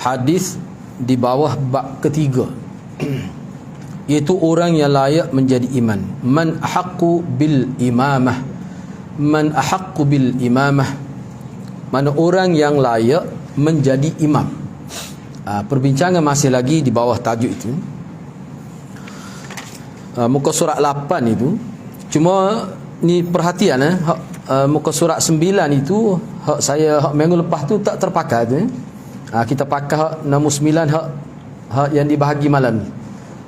hadis di bawah bab ketiga, iaitu orang yang layak menjadi iman. Man ahaqqu bil imamah, man ahaqqu bil imamah, mana orang yang layak menjadi imam. Perbincangan masih lagi di bawah tajuk itu, muka surat 8 itu. Cuma ni perhatian, muka surat 9 itu saya minggu lepas tu tak terpakai tu. Kita pakai nombor 9 hak yang dibahagi malam ni,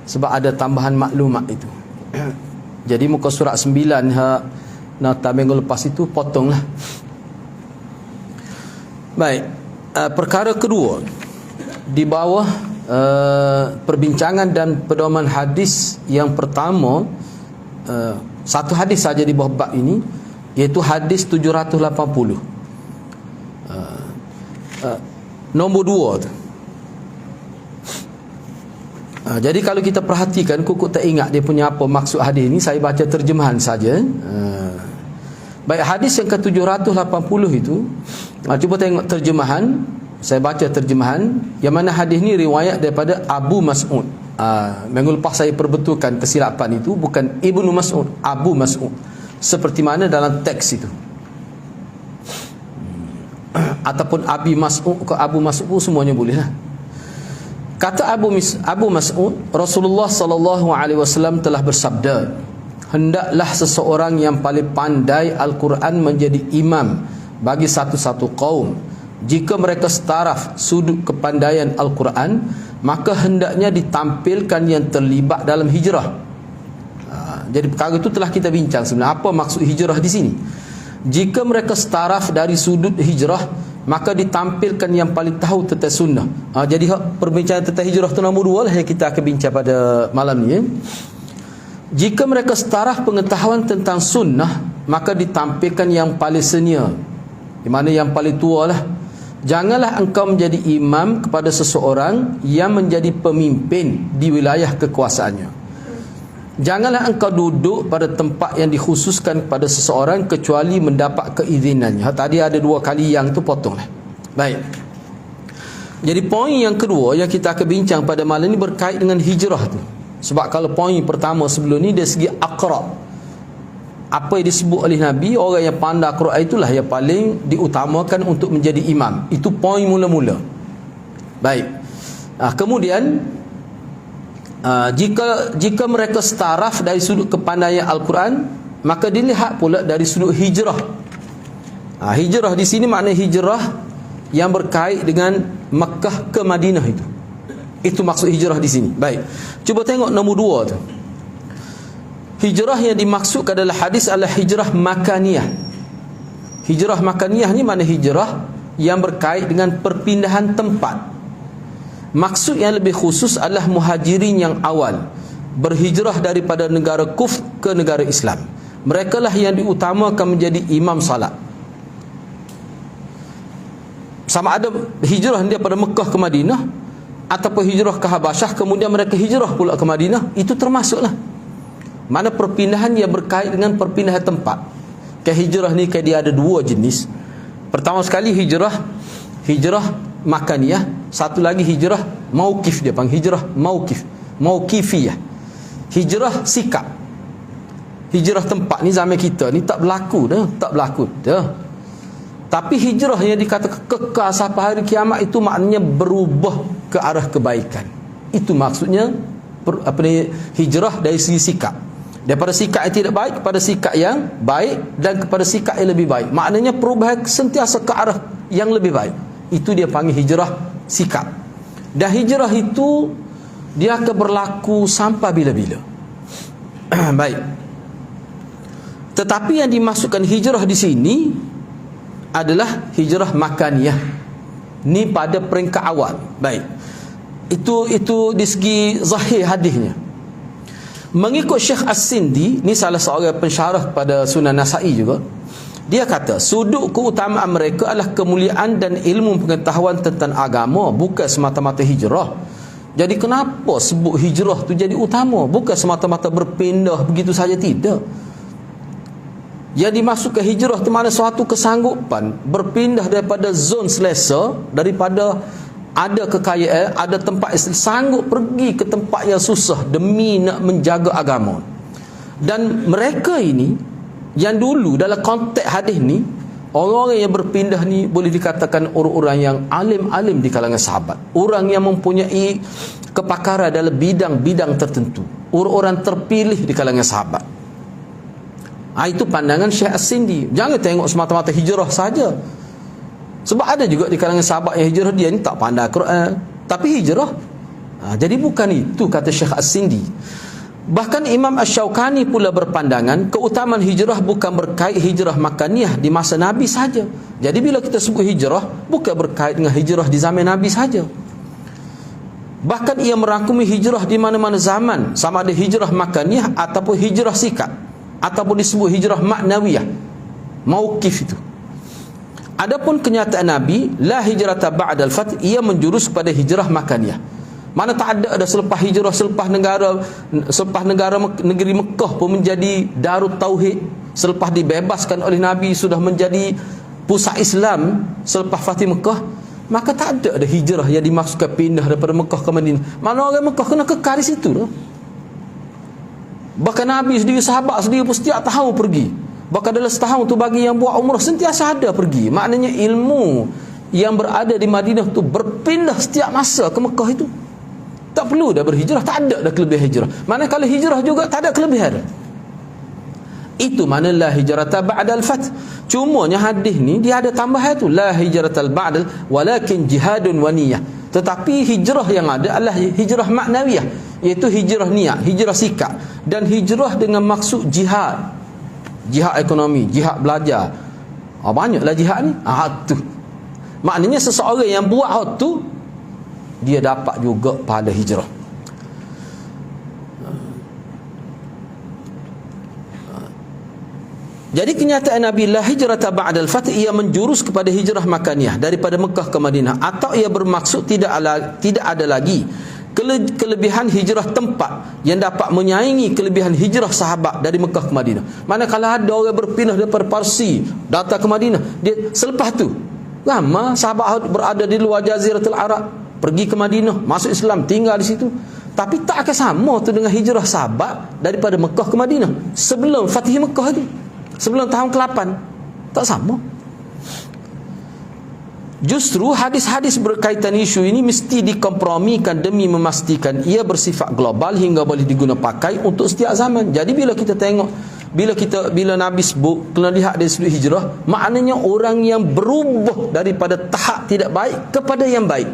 sebab ada tambahan maklumat itu. Jadi muka surat 9 hak nota minggu lepas itu potonglah. Baik, perkara kedua di bawah perbincangan dan pedoman hadis yang pertama, satu hadis saja di bawah bab ini, iaitu hadis 780. Nombor 2 tu. Jadi kalau kita perhatikan, Kukuk tak ingat dia punya apa maksud hadis ini, saya baca terjemahan saja. Baik, hadis yang ke-780 itu, cuba tengok terjemahan. Saya baca terjemahan, yang mana hadis ni riwayat daripada Abu Mas'ud. Minggu lepas saya perbetulkan kesilapan itu, bukan Ibnu Mas'ud, Abu Mas'ud, seperti mana dalam teks itu. Ataupun Abi Mas'ud ke Abu Mas'ud, semuanya boleh lah. Kata Abu Mas'ud, Rasulullah sallallahu alaihi wasallam telah bersabda, hendaklah seseorang yang paling pandai Al-Quran menjadi imam bagi satu-satu kaum. Jika mereka setaraf sudut kepandaian Al-Quran, maka hendaknya ditampilkan yang terlibat dalam hijrah. Jadi perkara itu telah kita bincang sebenarnya. Apa maksud hijrah di sini? Jika mereka setaraf dari sudut hijrah, maka ditampilkan yang paling tahu tentang sunnah. Jadi perbincangan tentang hijrah itu nombor 2 lah yang kita akan bincang pada malam ni. Jika mereka setaraf pengetahuan tentang sunnah, maka ditampilkan yang paling senior, di mana yang paling tua lah. Janganlah engkau menjadi imam kepada seseorang yang menjadi pemimpin di wilayah kekuasaannya. Janganlah engkau duduk pada tempat yang dikhususkan kepada seseorang kecuali mendapat keizinannya. Tadi ada 2 kali yang tu potonglah. Baik. Jadi poin yang kedua yang kita akan bincang pada malam ini berkait dengan hijrah tu. Sebab kalau poin pertama sebelum ni dari segi aqra, apa yang disebut oleh Nabi, orang yang pandai Quran itulah yang paling diutamakan untuk menjadi imam. Itu poin mula-mula. Baik. Kemudian jika mereka setaraf dari sudut kepandaian Al-Quran, maka dilihat pula dari sudut hijrah. Hijrah di sini makna hijrah yang berkait dengan Makkah ke Madinah itu. Itu maksud hijrah di sini. Baik. Cuba tengok nombor 2 tu. Hijrah yang dimaksudkan adalah hadis adalah hijrah makaniyah. Hijrah makaniyah ni makna hijrah yang berkait dengan perpindahan tempat. Maksud yang lebih khusus adalah muhajirin yang awal berhijrah daripada negara kufr ke negara Islam. Mereka lah yang diutamakan menjadi imam salat. Sama ada hijrah daripada Mekah ke Madinah ataupun hijrah ke Habasyah, kemudian mereka hijrah pula ke Madinah, itu termasuklah. Mana perpindahan yang berkait dengan perpindahan tempat. Hijrah ni dia ada 2 jenis. Pertama sekali hijrah makaniyah, satu lagi hijrah mauqif, dia panggil hijrah mauqifiyah. Hijrah sikap. Hijrah tempat ni zaman kita ni tak berlaku dah. Tapi hijrah yang dikatakan kekal sampai hari kiamat itu maknanya berubah ke arah kebaikan. Itu maksudnya hijrah dari segi sikap. Daripada sikap yang tidak baik kepada sikap yang baik, dan kepada sikap yang lebih baik. Maknanya perubahan sentiasa ke arah yang lebih baik. Itu dia panggil hijrah sikap. Dan hijrah itu dia akan berlaku sampai bila-bila. Baik. Tetapi yang dimasukkan hijrah di sini adalah hijrah makaniyah. Ni pada peringkat awal. Baik. Itu di segi zahir hadisnya. Mengikut Syekh As-Sindi, ni salah seorang pensyarah pada Sunan Nasa'i juga, dia kata sudut keutamaan mereka adalah kemuliaan dan ilmu pengetahuan tentang agama, bukan semata-mata hijrah. Jadi kenapa sebut hijrah tu jadi utama? Bukan semata-mata berpindah begitu saja, tidak. Yang dimasukkan hijrah tu mana suatu kesanggupan berpindah daripada zon selesa, daripada ada kekayaan, ada tempat Islam, sanggup pergi ke tempat yang susah demi nak menjaga agama. Dan mereka ini yang dulu dalam konteks hadis ni, orang-orang yang berpindah ni boleh dikatakan orang-orang yang alim-alim di kalangan sahabat, orang yang mempunyai kepakaran dalam bidang-bidang tertentu, orang-orang terpilih di kalangan sahabat. Itu pandangan Syekh As-Sindi. Jangan tengok semata-mata hijrah saja. Sebab ada juga di kalangan sahabat yang hijrah, dia ni tak pandai Quran tapi hijrah. Jadi bukan itu kata Syekh As-Sindi. Bahkan Imam Asy-Syaukani pula berpandangan keutamaan hijrah bukan berkait hijrah makaniyah di masa Nabi saja. Jadi bila kita sebut hijrah, bukan berkait dengan hijrah di zaman Nabi saja. Bahkan ia merangkumi hijrah di mana-mana zaman, sama ada hijrah makaniyah ataupun hijrah sikap, ataupun disebut hijrah maknawiyah, mauqif itu. Adapun kenyataan Nabi, la hijrata ba'dal fath, ia menjurus kepada hijrah makaniyah. Mana tak ada selepas hijrah, selepas negara negeri Mekah pun menjadi darut tauhid, selepas dibebaskan oleh Nabi sudah menjadi pusat Islam selepas Fatih Mekah, maka tak ada hijrah yang dimaksudkan pindah daripada Mekah ke Madinah. Mana orang Mekah kena kekal di situ dah. Bahkan Nabi sendiri, sahabat sendiri pun setiap tahun pergi. Bahkan dalam setahun tu bagi yang buat umrah sentiasa ada pergi. Maknanya ilmu yang berada di Madinah tu berpindah setiap masa ke Mekah itu. Tak perlu dah berhijrah, tak ada dah kelebihan hijrah. Mana kalau hijrah juga tak ada kelebihan. Itu mana la hijrata ba'dal fath. Cumanya hadis ni dia ada tambahan tu, la hijratal ba'dal walakin jihadun wa niyyah. Tetapi hijrah yang ada adalah hijrah maknawiyah, iaitu hijrah niat, hijrah sikap, dan hijrah dengan maksud jihad. Jihad ekonomi, jihad belajar. Banyaklah jihad ni. Tu. Maknanya seseorang yang buat hal tu, dia dapat juga pahala hijrah. Jadi kenyataan Nabi la hijrata ba'dal fath, ia menjurus kepada hijrah makaniyah daripada Mekah ke Madinah, atau ia bermaksud tidak ada lagi kelebihan hijrah tempat yang dapat menyaingi kelebihan hijrah sahabat dari Mekah ke Madinah. Manakala ada orang berpindah daripada Parsi datang ke Madinah, dia selepas tu lama sahabat berada di luar Jaziratul Arab, pergi ke Madinah, masuk Islam, tinggal di situ. Tapi tak akan sama tu dengan hijrah sahabat daripada Mekah ke Madinah sebelum Fatih Mekah tu, sebelum tahun ke-8. Tak sama. Justru hadis-hadis berkaitan isu ini mesti dikompromikan demi memastikan ia bersifat global hingga boleh diguna pakai untuk setiap zaman. Jadi bila kita tengok, bila Nabi sebut kena lihat dari sudut hijrah, maknanya orang yang berubah daripada tahap tidak baik kepada yang baik.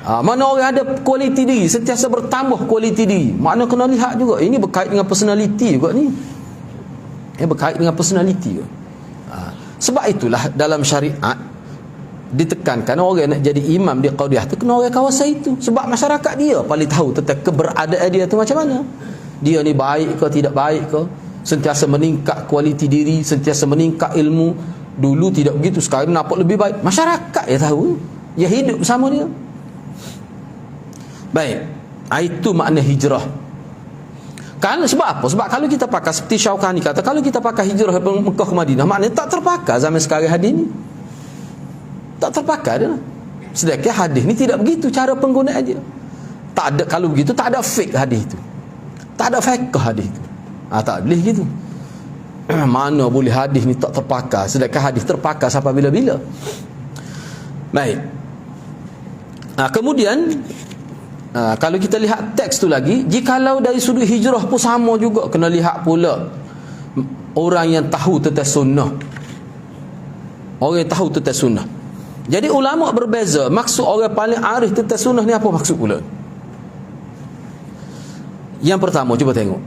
Mana orang ada kualiti diri, sentiasa bertambah kualiti diri, makna kena lihat juga. Ini berkait dengan personality juga ni. Berkait dengan personality juga. Sebab itulah dalam syariat ditekankan orang nak jadi imam di Qadiyah tu kena orang kawasan itu. Sebab masyarakat dia paling tahu tentang keberadaan dia tu macam mana. Dia ni baik ke tidak baik ke, sentiasa meningkat kualiti diri, sentiasa meningkat ilmu. Dulu tidak begitu, sekarang nampak lebih baik. Masyarakat yang tahu, yang hidup bersama dia. Baik, itu makna hijrah. Kan sebab apa? Sebab kalau kita pakai seperti Syaukani kata, kalau kita pakai hijrah dari Mekah ke Madinah, maknanya tak terpakai zaman sekarang hadis ni. Tak terpakai dia. Sedangkan hadis ni tidak begitu cara penggunaan dia. Tak ada, kalau begitu tak ada fake hadis itu. Tak ada fiqh hadis itu. Tak boleh gitu. Mana boleh hadis ni tak terpakai, sedangkan hadis terpakai sampai bila-bila. Baik. Kemudian kalau kita lihat teks tu lagi, jikalau dari sudut hijrah pun sama juga, kena lihat pula orang yang tahu tentang sunnah. Orang yang tahu tentang sunnah. Jadi ulama berbeza. Maksud orang paling arif tentang sunnah ni apa maksud pula? Yang pertama, cuba tengok.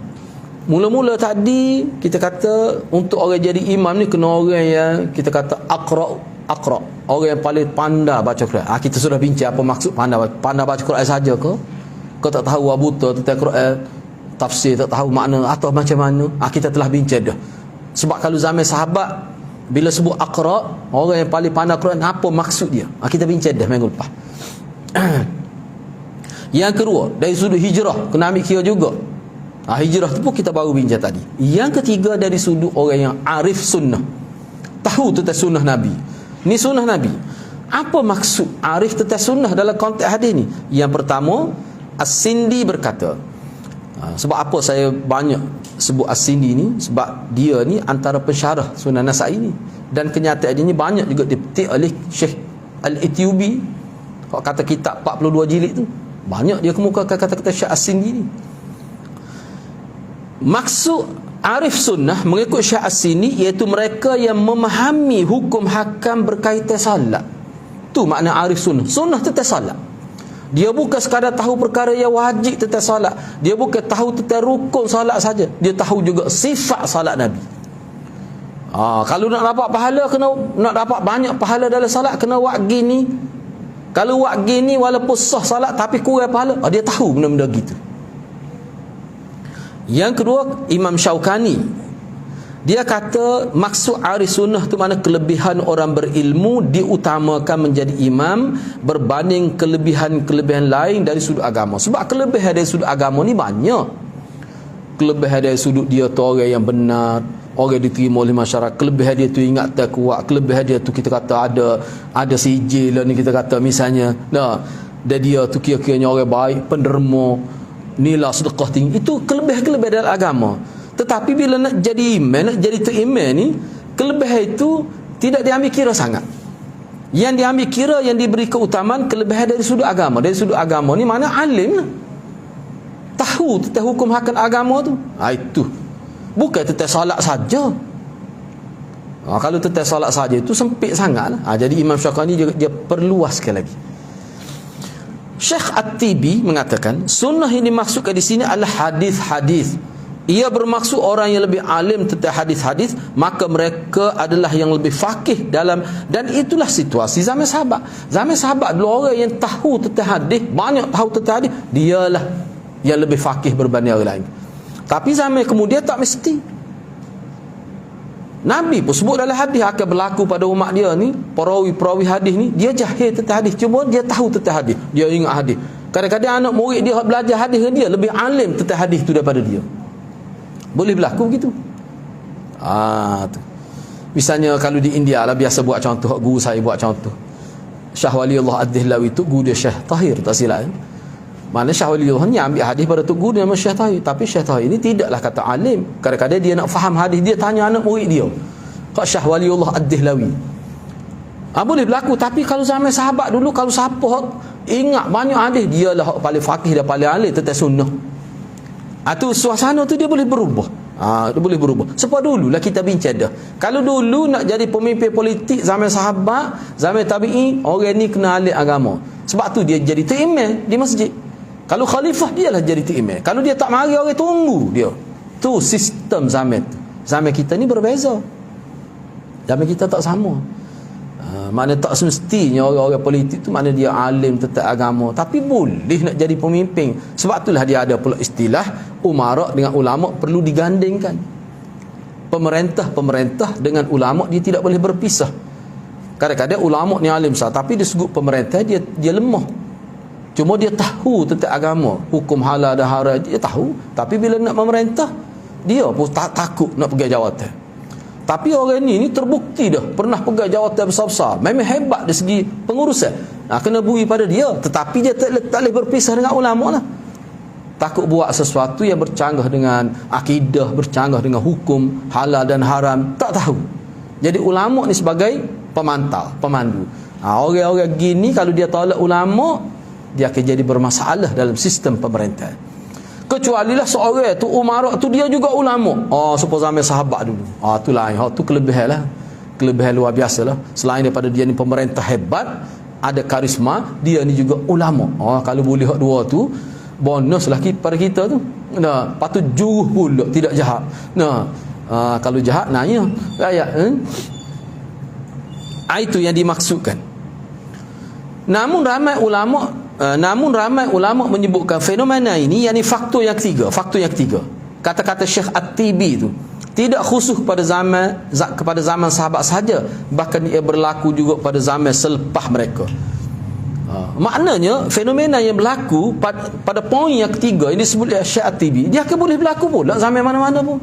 Mula-mula tadi kita kata untuk orang jadi imam ni kena orang yang kita kata aqra, orang yang paling pandai baca Quran. Kita sudah bincang apa maksud pandai baca Quran saja ke? Kau tak tahu buta tentang Quran, tafsir tak tahu makna atau macam mana? Kita telah bincang dah. Sebab kalau zaman sahabat bila sebut aqra, orang yang paling pandai Quran, apa maksud dia? Kita bincang dah minggu lepas. Yang kedua, dari sudut hijrah kena ambil kira juga. Hijrah tu pun kita baru bincang tadi. Yang ketiga, dari sudut orang yang arif sunnah, tahu tentang sunnah Nabi. Ni sunnah Nabi. Apa maksud arif tentang sunnah dalam konteks hadis ni? Yang pertama, As-Sindi berkata, sebab apa saya banyak sebut As-Sindi ni? Sebab dia ni antara pensyarah Sunan Nasa'i ni, dan kenyataannya ni banyak juga dipetik oleh Syekh Al-Ethiopi. Kalau kata kitab 42 jilid tu, banyak dia kemukakan kata-kata Syekh As-Sindi ni. Maksud arif sunnah mengikut Syekh As-Sindi iaitu mereka yang memahami hukum hakam berkaitan salat. Tu makna arif sunnah. Sunnah tentang salat. Dia bukan sekadar tahu perkara yang wajib tentang salat. Dia bukan tahu tentang rukun salat saja. Dia tahu juga sifat salat Nabi. Kalau nak dapat pahala, nak dapat banyak pahala dalam salat, kena buat gini. Kalau buat gini walaupun sah salat tapi kurang pahala, dia tahu benda-benda gitu. Yang kedua, Imam Syaukani, dia kata maksud arif sunnah tu mana kelebihan orang berilmu diutamakan menjadi imam berbanding kelebihan-kelebihan lain dari sudut agama. Sebab kelebihan dari sudut agama ni banyak. Kelebihan dari sudut dia tu orang yang benar, orang diterima oleh masyarakat. Kelebihan dia tu ingatan kuat. Kelebihan dia tu kita kata ada sijil lah ni, kita kata misalnya. Dan dia tu kira-kiranya orang baik, penderma, nilai sedekah tinggi. Itu kelebihan-kelebihan dalam agama. Tetapi bila nak jadi imam, nak jadi teriman ni, kelebihan itu tidak diambil kira sangat. Yang diambil kira, yang diberi keutamaan kelebihan dari sudut agama. Dari sudut agama ni mana alim lah. Tahu tentang hukum hakam agama tu. Itu. Bukan tentang salat saja. Kalau tentang salat saja itu sempit sangat lah. Jadi Imam Syaukani dia perluaskan lagi. Syekh At-Tibi mengatakan sunnah yang dimaksudkan di sini adalah hadis-hadis. Ia bermaksud orang yang lebih alim tentang hadis-hadis, maka mereka adalah yang lebih faqih dalam, dan itulah situasi zaman sahabat. Zaman sahabat dulu orang yang tahu tentang hadis, banyak tahu tentang hadis, dialah yang lebih faqih berbanding orang lain. Tapi zaman kemudian tak mesti. Nabi pun sebut dalam hadis akan berlaku pada umat dia ni, perawi-perawi hadis ni, dia jahil tentang hadis, cuma dia tahu tentang hadis, dia ingat hadis. Kadang-kadang anak murid dia belajar hadis, dia lebih alim tentang hadis tu daripada dia. Boleh berlaku begitu. Tu. Misalnya kalau di India lah, biasa buat contoh, guru saya buat contoh. Syah Waliullah Ad-Dihlawi tu guru dia Syekh Tahir, tak silap. Mana Syah Waliullah ni ambil hadis pada tu guru dia nama Syekh Tahir. Tapi Syekh Tahir ini tidaklah kata alim. Kadang-kadang dia nak faham hadis, dia tanya anak murid dia. Kak Syah Waliullah Ad-Dihlawi. Boleh berlaku. Tapi kalau zaman sahabat dulu, kalau siapa ingat banyak hadis, dia lah paling faqih dan paling alim tentang sunnah. Tu suasana tu dia boleh berubah. Dia boleh berubah. Sebab dululah kita bincang dah. Kalau dulu nak jadi pemimpin politik zaman sahabat, zaman tabi'in, orang ni kena alim agama. Sebab tu dia jadi imam di masjid. Kalau khalifah, dialah jadi imam. Kalau dia tak mari, orang tunggu dia. Tu sistem zaman tu. Zaman kita ni berbeza. Zaman kita tak sama. Mana tak semestinya orang-orang politik tu mana dia alim tentang agama, tapi boleh nak jadi pemimpin. Sebab itulah dia ada pula istilah umara dengan ulama perlu digandingkan. Pemerintah dengan ulama dia tidak boleh berpisah. Kadang-kadang ulama ni alim sah, tapi di sudut pemerintah dia lemah. Cuma dia tahu tentang agama, hukum halal dan haram dia tahu, tapi bila nak memerintah dia pun takut nak pegang jawatan. Tapi orang ni terbukti dah pernah pegang jawatan besar-besar, memang hebat dari segi pengurusan. Kena bui pada dia, tetapi dia tak boleh berpisah dengan ulama lah. Takut buat sesuatu yang bercanggah dengan akidah, bercanggah dengan hukum halal dan haram, tak tahu. Jadi ulama ni sebagai pemantau, pemandu. Orang-orang gini kalau dia tolak ulama, dia akan jadi bermasalah dalam sistem pemerintahan. Kecualilah seorang tu umarak tu dia juga ulama. Supaya zaman sahabat dulu. Tu lain. Tu kelebihan lah. Kelebihan luar biasa lah. Selain daripada dia ni pemerintah hebat, ada karisma, dia ni juga ulama. Kalau boleh hak dua tu, bonus lah pada kita tu. Patut juruh pula, tidak jahat. Kalau jahat, nanya rakyat. Itu yang dimaksudkan. Namun ramai ulama menyebutkan fenomena ini, yakni faktor yang ketiga. Kata-kata Syekh At-Tibi itu tidak khusus kepada zaman sahabat sahaja, bahkan ia berlaku juga pada zaman selepas mereka. Maknanya fenomena yang berlaku pada poin yang ketiga ini disebut oleh Syekh At-Tibi, dia akan boleh berlaku pula zaman mana-mana pun.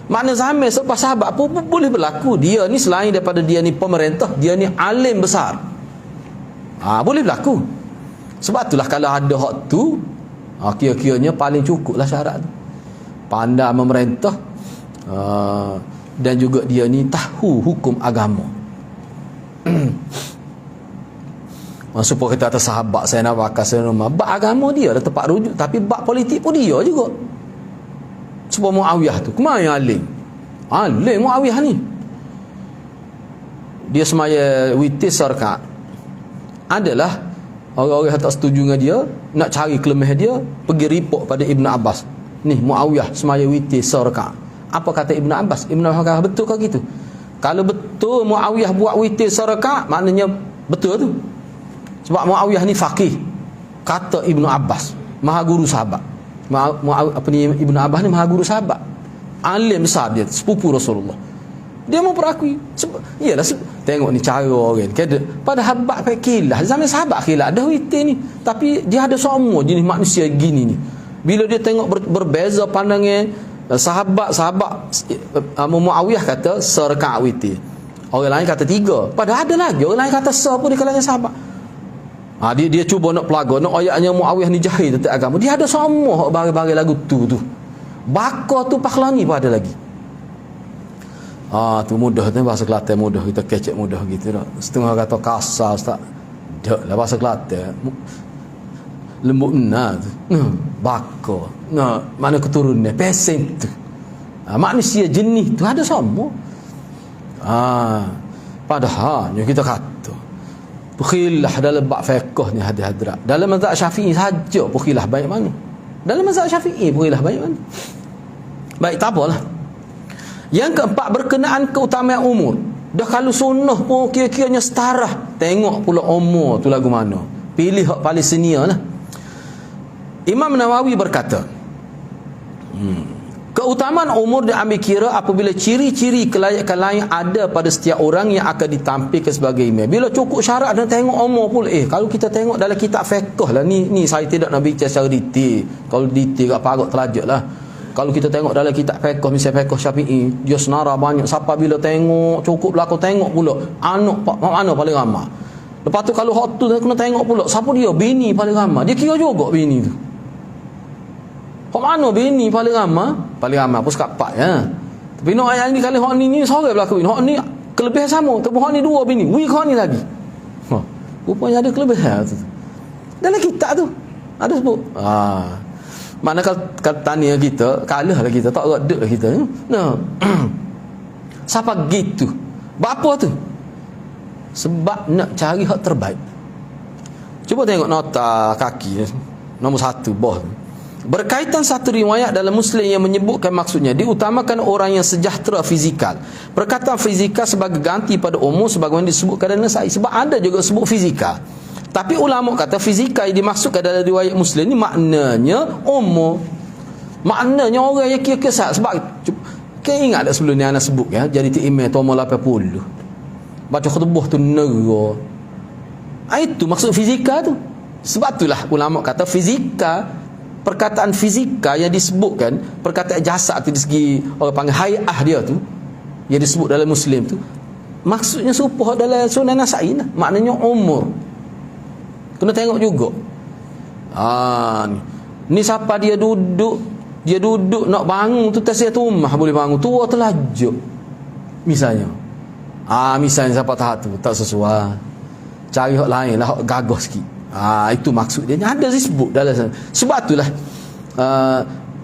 Makna zaman selepas sahabat pun boleh berlaku. Dia ni selain daripada dia ni pemerintah, dia ni alim besar. Boleh berlaku. Sebab itulah kalau ada hak tu, kira-kiranya paling cukup lah syarat tu. Pandai memerintah, dan juga dia ni tahu hukum agama. Supaya kita kata sahabat saya nak bakal saya rumah, bab agama dia ada tempat rujuk, tapi bab politik pun dia juga. Sebab Muawiyah tu kemana yang alim? Alim Muawiyah ni, dia semaya witir sarkat, adalah orang-orang yang tak setuju dengan dia, nak cari kelemahan dia, pergi report pada Ibn Abbas. Ni Muawiyah semaya witir sarkat. Apa kata Ibn Abbas? Ibn Abbas kata, betul ke gitu? Kalau betul Muawiyah buat witir sarkat, maknanya betul tu. Sebab Muawiyah ni faqih, kata Ibn Abbas, maha guru sahabat. Ibn Abbas ni maha guru sahabat, alim besar dia, sepupu Rasulullah. Dia mau perakui. Iyalah, tengok ni cara orang kan. Pada habat pakai kilah, zaman sahabat kilah dah witir ni, tapi dia ada semua jenis manusia gini ni. Bila dia tengok berbeza pandangan, sahabat Muawiyah kata serakaat witir, orang lain kata 3, padahal ada lagi orang lain kata pun di kalangan sahabat. Dia cuba nak pelaga, nak ayatnya Muawiyah ni jahil tentang agama. Dia ada semua bagi-bagi lagu tu. Bakar tu Pakhlani pun ada lagi. Tu mudah tu, bahasa Kelantan mudah, kita kecek mudah gitu dah. Setengah kata kasar tak. Dak lah bahasa Kelantan. Lembut tu. Bakar. Mana keturunan pesing tu. Manusia jenis tu ada semua. Padahal kita kata berkhilah dalam bab fiqh ni hadrat. Dalam mazhab Syafi'i saja berkhilah baik mana. Dalam mazhab Syafi'i berkhilah baik mana. Baik, tak apalah. Yang keempat, berkenaan keutamaan umur. Dah kalau sunnah pun kira-kiranya setara. Tengok pula umur tu lagu mana. Pilih hak paling senior lah. Imam Nawawi berkata, keutamaan umur diambil kira apabila ciri-ciri kelayakan lain ada pada setiap orang yang akan ditampilkan sebagai imam. Bila cukup syarat dan tengok umur pula. Kalau kita tengok dalam kitab fiqh lah, ni saya tidak nak bicara secara detail. Kalau detail kat parut terlajak lah. Kalau kita tengok dalam kitab fiqh, misalnya fiqh Syafi'i, dia senara banyak. Siapa bila tengok cukup berlaku, tengok pula anak mana paling ramai. Lepas tu kalau hak tu kena tengok pula siapa dia, bini paling ramai. Dia kira juga bini tu. Hak mana bini paling ramai? Paling ramai pun sekat 4 ya. Tapi nak ayat ni kali hak ni seorang berlaku. Hak ni kelebihan sama, tapi hak ni 2 bini. Hak ni lagi. Rupanya ada kelebihan tu. Dalam kitab tu ada sebut. Mana kalau tanya kita, kalah lah kita, tak redek lah kita. Siapa gitu? Bapa tu? Sebab nak cari hak terbaik. Cuba tengok nota kaki nombor 1 bawah. Berkaitan satu riwayat dalam Muslim yang menyebutkan maksudnya diutamakan orang yang sejahtera fizikal. Perkataan fizikal sebagai ganti pada umur sebagaimana disebutkan dalam Nasai. Sebab ada juga sebut fizikal. Tapi ulama kata fizikal yang dimaksudkan dalam riwayat Muslim ni maknanya umur. Maknanya orang yang kira kesat. Sebab ingat tak sebelum ni anak sebut ya, jadi email nomor 80. Baca khutbah tu negara. Itu maksud fizikal tu. Sebab itulah ulama kata fizikal, perkataan fizika yang disebutkan, perkataan jasad tu dari segi orang panggil hai'ah dia tu, yang disebut dalam Muslim tu, maksudnya serupa dalam Sunan Nasa'i lah. Maknanya umur. Kena tengok juga. Ni siapa dia duduk nak bangun tu tasiyat rumah boleh bangun, tua terlajuk misalnya. Misalnya siapa tahap tu tak sesuai, cari hak lain lah, hak gagah sikit. Itu maksud dia. Ada disebut dalam sana. Sebab itulah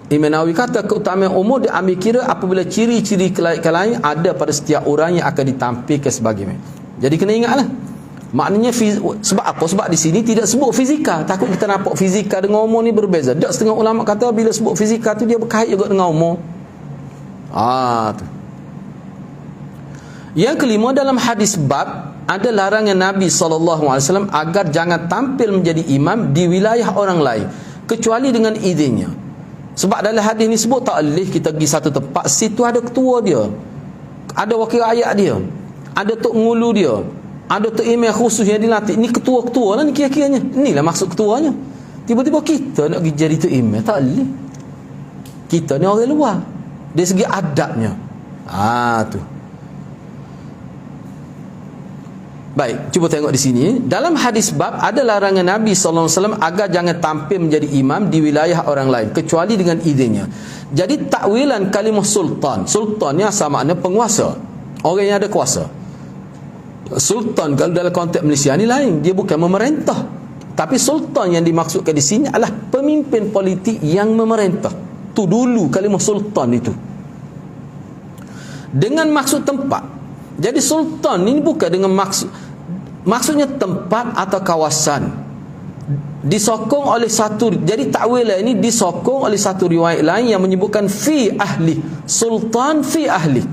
Imam Nawawi kata keutamaan umur diambil kira apabila ciri-ciri kelayakan lain ada pada setiap orang yang akan ditampilkan sebagai imam. Jadi kena ingatlah. Maknanya sebab apa? Sebab di sini tidak sebut fizikal. Takut kita nampak fizikal dengan umur ni berbeza. Tak, setengah ulama kata bila sebut fizikal tu dia berkait juga dengan umur. Tu. Yang kelima, dalam hadis bab ada larangan Nabi SAW agar jangan tampil menjadi imam di wilayah orang lain kecuali dengan izinnya. Sebab dalam hadis ni sebut tak boleh kita pergi satu tempat, situ ada ketua dia, ada wakil rakyat dia, ada tok ngulu dia, ada tok imam khusus yang dilantik. Ni ketua-ketua lah ni kira-kiranya. Inilah maksud ketuanya. Tiba-tiba kita nak pergi jadi tok imam, tak boleh. Kita ni orang luar dari segi adabnya. Tu Baik, cuba tengok di sini. Dalam hadis bab ada larangan Nabi SAW agar jangan tampil menjadi imam di wilayah orang lain kecuali dengan izinnya. Jadi takwilan kalimah sultan, sultannya sama makna penguasa, orang yang ada kuasa. Sultan kalau dalam konteks Malaysia ni lain, dia bukan memerintah. Tapi sultan yang dimaksudkan di sini adalah pemimpin politik yang memerintah. Tu dulu kalimah sultan itu. Dengan maksud tempat. Jadi sultan ini bukan dengan maksudnya tempat atau kawasan. Disokong oleh satu, jadi takwilah ini disokong oleh satu riwayat lain yang menyebutkan fi ahli. Sultan fi ahli.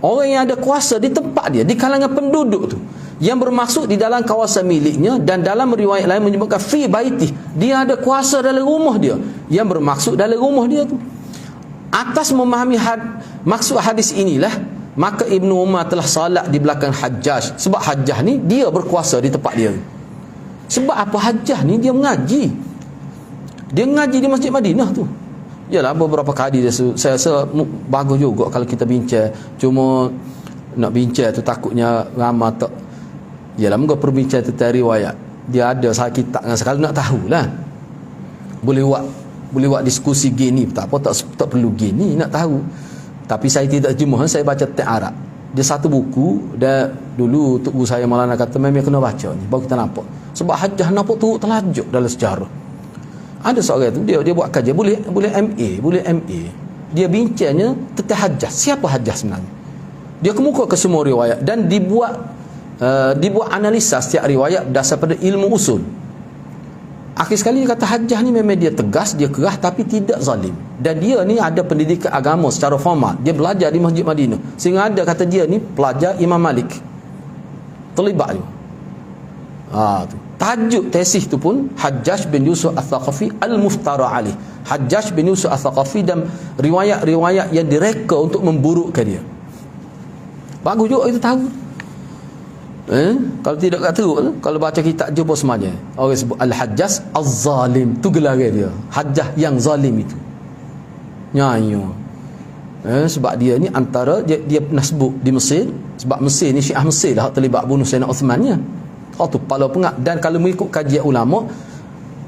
Orang yang ada kuasa di tempat dia, di kalangan penduduk tu. Yang bermaksud di dalam kawasan miliknya, dan dalam riwayat lain menyebutkan fi baiti. Dia ada kuasa dalam rumah dia. Yang bermaksud dalam rumah dia tu. Atas memahami maksud hadis inilah, maka Ibnu Umar telah salat di belakang Hajjaj. Sebab Hajjaj ni dia berkuasa di tempat dia. Sebab apa Hajjaj ni dia mengaji. Dia mengaji di Masjid Madinah tu. Yalah, beberapa kali saya rasa bagus juga kalau kita bincang. Cuma nak bincang tu takutnya ramai tak. Yalah, moga perbincang tentang riwayat. Dia ada sahih kitab dengan sekali nak tahulah. Boleh buat diskusi gini, tak apa, tak perlu gini nak tahu. Tapi saya tidak terjemah, saya baca teks Arab. Dia satu buku, dan dulu Tok Guru saya Maulana kata memang kena baca ni, baru kita nampak. Sebab Hajjaj nampak turut terlajuk dalam sejarah. Ada seorang tu, dia buat kajian, boleh MA. Dia bincangnya tentang Hajjaj. Siapa Hajjaj sebenarnya? Dia kemuka ke semua riwayat dan dibuat analisa setiap riwayat berdasar pada ilmu usul. Akhir sekali dia kata Hajjaj ni memang dia tegas, dia kerah tapi tidak zalim. Dan dia ni ada pendidikan agama secara formal. Dia belajar di Masjid Madinah. Sehingga ada kata dia ni pelajar Imam Malik. Terlibat dia. Tu. Tajuk tesis tu pun Hajjaj bin Yusuf Al-Thaqafi Al-Muftara Alih. Hajjaj bin Yusuf Al-Thaqafi dan riwayat-riwayat yang direka untuk memburukkan dia. Bagus juga kita tahu. Kalau tidak kat teruk, kalau baca kitab jumpa semuanya. Orang sebut Al-Hajjaj Az-Zalim, tu gelar dia. Hajjaj yang zalim itu. Nyanyo. Sebab dia ni antara dia pernah sebut di Mesir, sebab Mesir ni Syiah Mesir dah terlibat bunuh Sayyidina Uthmannya. Tu kepala pengak. Dan kalau mengikut kajian ulama,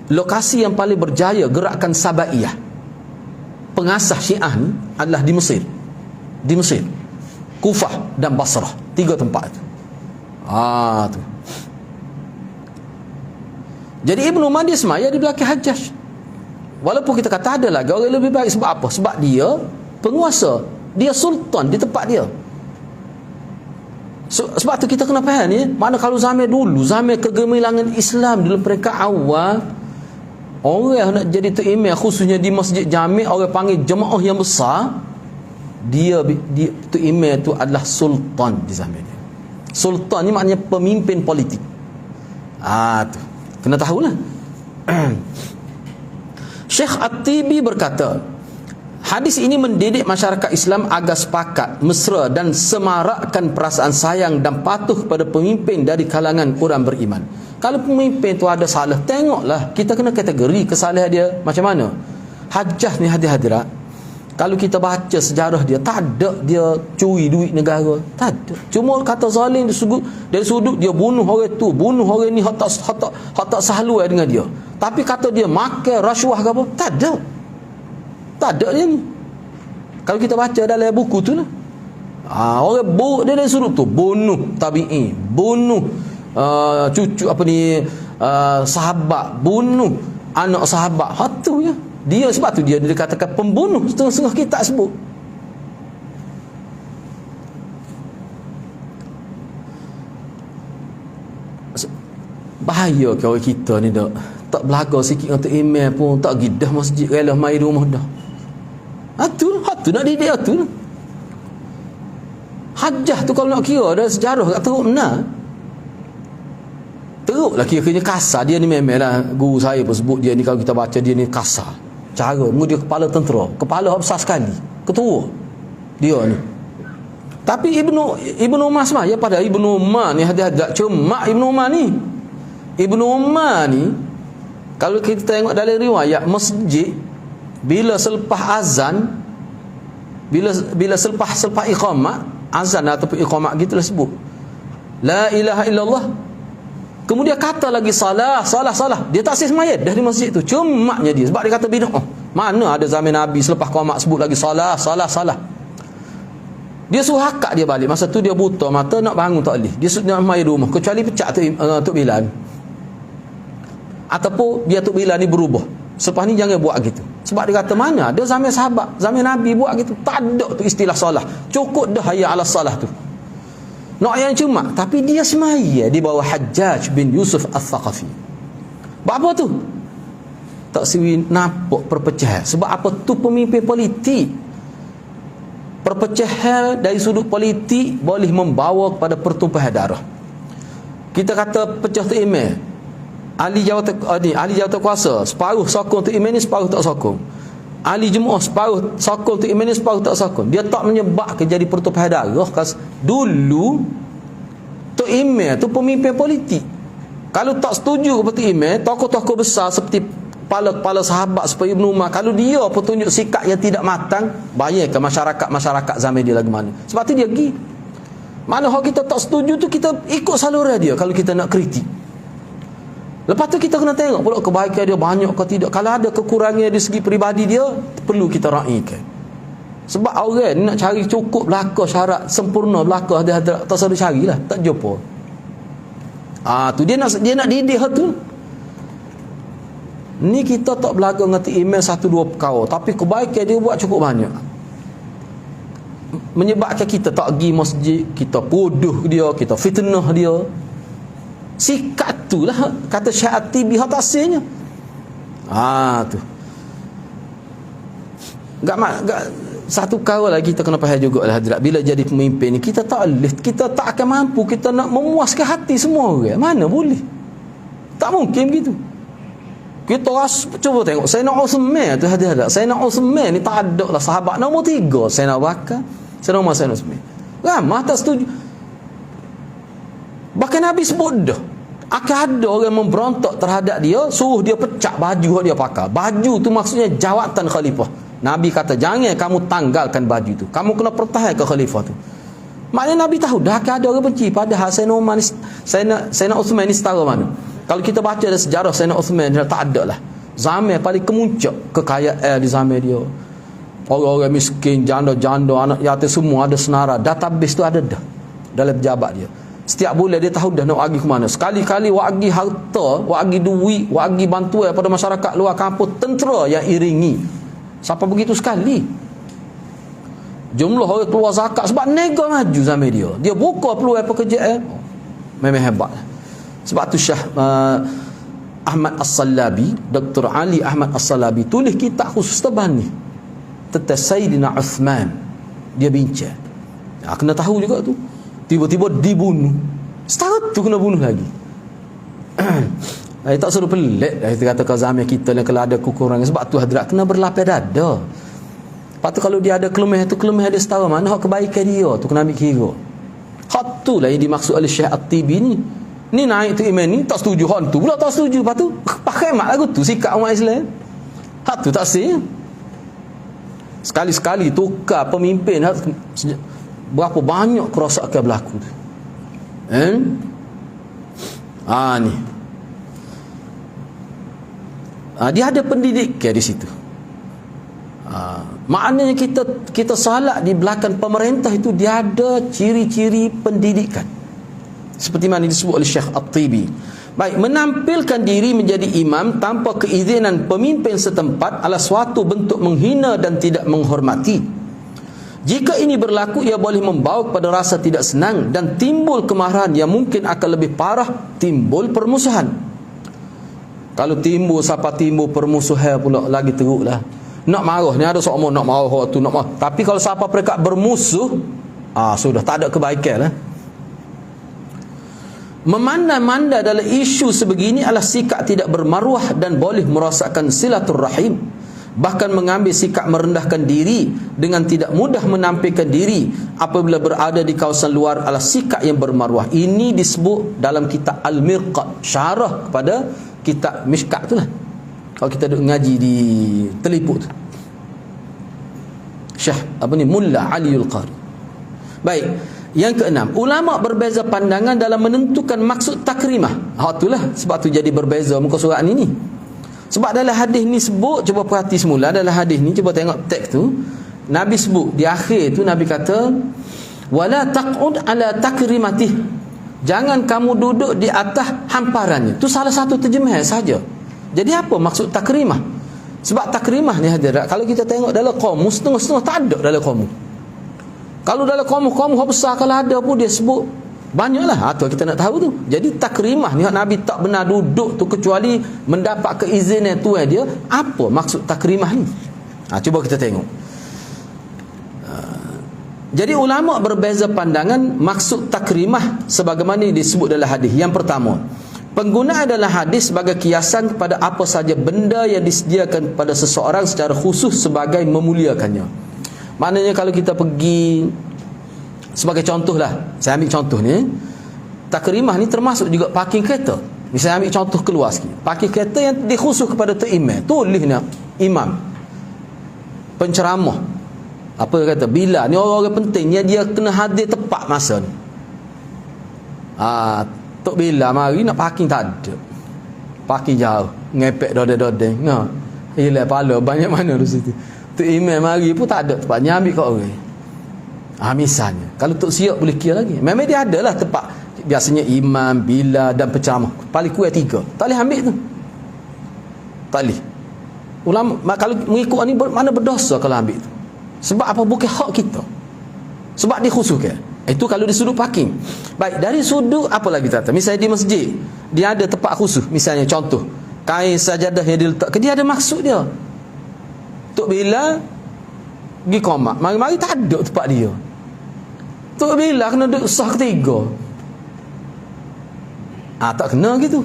lokasi yang paling berjaya gerakan Sabaiyah, pengasas Syiah ni adalah di Mesir. Di Mesir, Kufah dan Basrah. 3 tempat itu. Tu. Jadi Ibnu Umar dia semaya di belakang Hajjaj. Walaupun kita kata ada lagi orang lebih baik. Sebab apa? Sebab dia penguasa, dia sultan di tempat dia. Sebab tu kita kena faham ni, mana kalau zaman dulu, zaman kegemilangan Islam dalam peringkat awal, orang yang nak jadi tok imam khususnya di Masjid Jami', orang panggil jemaah yang besar, dia tok imam tu adalah sultan di zaman dia. Sultan ni maknanya pemimpin politik. Tu. Kena tahulah. Syekh At-Tibi berkata, hadis ini mendidik masyarakat Islam agar sepakat, mesra dan semarakkan perasaan sayang dan patuh kepada pemimpin dari kalangan orang beriman. Kalau pemimpin tu ada salah, tengoklah, kita kena kategori kesalahan dia macam mana. Hajjaj ni hadirat, kalau kita baca sejarah dia, tak ada dia curi duit negara, tak ada. Cuma kata zalim dari sudut dia bunuh orang tu, bunuh orang ni, hak tak sahaluai dengan dia. Tapi kata dia makan rasuah ke apa, tak ada. Tak ada dia ni. Kalau kita baca dalam buku tu lah, orang buruk dia dari sudut tu, bunuh tabi'i, bunuh cucu sahabat, bunuh anak sahabat. Hak tu ya. Dia sebab tu dia dikatakan pembunuh, setengah-setengah kita sebut. Bahaya ke orang kita ni tak belaga sikit untuk email pun, tak gidah masjid, rela mai rumah dah. Tu nak didik tu. Hajjaj tu kalau nak kira ada sejarah tak teruk benar. Teruklah kira-kiranya kasar. Dia ni memanglah, guru saya pun sebut dia ni, kalau kita baca dia ni kasar. Cara dia kepala tentera, kepala besar sekali, ketua dia ni. Tapi Ibnu Umar semaya pada Ibnu Umar ni hadiah-hadiah cuma Ibnu Umar ni. Ibnu Umar ni kalau kita tengok dalam riwayat masjid, bila selepas azan, bila selepas iqamah, azan ataupun iqamah gitulah sebut, la ilaha illallah. Kemudian kata lagi salah. Dia tak semaya dah di masjid tu. Cumaknya dia sebab dia kata bid'ah. Mana ada zaman Nabi selepas qamat sebut lagi salah. Dia suruh akak dia balik. Masa tu dia buta mata nak bangun tak boleh. Dia nak mai rumah kecuali pecat Tok Bilal. Ataupun dia Tok Bilal ni berubah. Selepas ni jangan buat gitu. Sebab dia kata mana ada zaman sahabat, zaman Nabi buat gitu. Tak ada tu istilah salah. Cukup dah hayya ala salah tu. Nak yang cuma, tapi dia semaya di bawah Hajjaj bin Yusuf Al-Thaqafi. Apa tu? Tak siwi nampak perpecahan. Sebab apa tu pemimpin politik. Perpecahan dari sudut politik boleh membawa kepada pertumpahan darah. Kita kata pecah tu email. Ahli jawatan kuasa, separuh sokong tu email ni, separuh tak sokong. Ahli jemaah separuh sokong tu email ni, separuh tak sokong. Dia tak menyebabkan jadi pertumpahan darah. Dulu Tok Email tu pemimpin politik. Kalau tak setuju kepada Email, tokoh-tokoh besar seperti kepala-kepala sahabat seperti Ibn Umar, kalau dia pun tunjuk sikap yang tidak matang, bayangkan masyarakat zaman dia lagu mana. Sebab tu dia pergi. Mana hal kita tak setuju tu, kita ikut saluran dia kalau kita nak kritik. Lepas tu kita kena tengok pula kebaikan dia banyak ke tidak. Kalau ada kekurangan dari segi peribadi dia, perlu kita raikan. Sebab orang ni nak cari cukup belaka syarat sempurna belaka dia tak selalu carilah, tak jumpa. Tu dia nak didik tu. Ni kita tak belaga ngerti email 1-2 perkara, tapi kebaikan dia buat cukup banyak. Menyebabkan kita tak pergi masjid, kita bodoh dia, kita fitnah dia. Sikap tu lah kata Syekh At-Tibi hak taksirnya. Tu. Gak satu kali lagi kita kena faham jugalah hadirat, bila jadi pemimpin ni kita tak akan mampu kita nak memuaskan hati semua orang. Mana boleh? Tak mungkin begitu. Kita cuba tengok Sayyidina Uthman tu hadirat. Sayyidina Uthman ni tak ada lah sahabat nombor 3. Sayyidina Abu Bakar, Sayyidina Umar, Sayyidina Uthman. Ramah tak setuju. Bahkan Nabi sebut dah, akan ada orang memberontak terhadap dia, suruh dia pecah baju yang dia pakai. Baju tu maksudnya jawatan khalifah. Nabi kata jangan kamu tanggalkan baju tu, kamu kena pertahankan khalifah tu. Maknanya Nabi tahu dah akan ada orang benci. Padahal Sayyidina Uthman ni setara mana. Kalau kita baca ada sejarah Sayyidina Uthman dia tak ada lah. Zaman paling kemuncak kekayaan di zaman dia. Orang-orang miskin, janda-janda, anak yatim semua ada senara. Database tu ada dah dalam pejabat dia. Setiap bulan dia tahu dah nak bagi ke mana. Sekali-kali bagi harta, bagi duit, bagi bantuan pada masyarakat luar kampung, tentera yang iringi. Sampai begitu sekali. Jumlah orang keluar zakat sebab nega maju zaman dia. Dia buka peluang pekerjaan. Memang hebat. Sebab tu Syekh Ahmad As-Salabi, Dr. Ali Ahmad As-Salabi tulis kitab khusus tentang ni. Tentang Sayyidina Uthman. Dia bincang. Kena tahu juga tu. Tiba-tiba dibunuh. Setara tu kena bunuh lagi. Tak suruh pelik. Kita kata ke zaman kita ni kalau ada kekurangan. Sebab tu hadirat kena berlapis dada. Lepas tu kalau dia ada kelemahan tu, kelemahan dia setara mana hak kebaikan dia tu kena ambil kira. Hak tu lah yang dimaksud oleh Syekh At-Tibi ni. Ni naik tu iman ni tak setuju, hak tu pula tak setuju. Lepas tu pakai mak lagu tu sikap umat Islam. Hak tu tak sih. Sekali-sekali tukar pemimpin, berapa banyak kerosakan berlaku tu. Ni. Dia ada pendidikan di situ. Maknanya kita salat di belakang pemerintah itu dia ada ciri-ciri pendidikan. Seperti mana disebut oleh Syekh At-Tibi. Baik, menampilkan diri menjadi imam tanpa keizinan pemimpin setempat adalah suatu bentuk menghina dan tidak menghormati. Jika ini berlaku, ia boleh membawa kepada rasa tidak senang dan timbul kemarahan yang mungkin akan lebih parah, timbul permusuhan. Kalau siapa timbul permusuhan pula lagi teruklah. Nak marah ni ada seorang nak marah tu nak marah. Tapi kalau siapa mereka bermusuh, sudah tak ada kebaikan lah. Memandai-mandai dalam isu sebegini adalah sikap tidak bermaruah dan boleh merosakkan silaturrahim. Bahkan mengambil sikap merendahkan diri dengan tidak mudah menampilkan diri apabila berada di kawasan luar adalah sikap yang bermaruah. Ini disebut dalam kitab Al-Mirqat, syarah kepada kitab Mishkat tu lah. Kalau kita duduk ngaji di Telipuk tu, Syekh Mulla Aliul Qari. Baik, Yang keenam, ulama berbeza pandangan dalam menentukan maksud takrimah. Itulah sebab tu jadi berbeza muka surat ni. Sebab dalam hadis ni sebut, cuba perhati semula dalam hadis ni, cuba tengok teks tu. Nabi sebut di akhir tu, Nabi kata wala taq'ud ala takrimatih. Jangan kamu duduk di atas hamparannya. Tu salah satu terjemah saja. Jadi apa maksud takrimah? Sebab takrimah ni hadirat, kalau kita tengok dalam kamus, setengah-setengah tak ada dalam kamus. Kalau dalam kamus besar kalau ada pun dia sebut banyaklah. Tu kita nak tahu tu. Jadi takrimah ni Nabi tak benar duduk tu kecuali mendapat keizinan tuan dia. Apa maksud takrimah ni? Cuba kita tengok. Jadi ulama berbeza pandangan maksud takrimah sebagaimana disebut dalam hadis. Yang pertama, penggunaan dalam hadis sebagai kiasan kepada apa saja benda yang disediakan kepada seseorang secara khusus sebagai memuliakannya. Maknanya kalau kita pergi, sebagai contoh lah, saya ambil contoh ni, takrimah ni termasuk juga parking kereta. Misalnya ambil contoh keluar sikit, parking kereta yang dikhusus kepada imam, tulis ni imam, penceramah, apa dia kata, bila ni orang-orang penting, dia kena hadir tepat masa ni. Tok Bila mari nak parking tak ada, parking jauh, ngepek dodeng-dodeng, hilang pala banyak mana di situ. Tok imam mari pun tak ada tempatnya, ambil kat orang. Misalnya kalau Tok Siap boleh kira lagi, memang dia adalah tempat, biasanya imam, bila dan penceramah paling kurang 3, tak boleh ambil tu, tak boleh. Ulama kalau mengikut ni mana berdosa kalau ambil tu. Sebab apa? Bukan hak kita, sebab dikhususkan. Itu kalau di sudut parking. Baik, dari sudut apa lagi kata, misalnya di masjid dia ada tempat khusus, misalnya contoh kain sajadah yang diletak, dia ada maksud dia. Tok Bila pergi komak, mari-mari tak ada tempat dia. Tok Bila kena duduk sah ketiga. Tak kena gitu.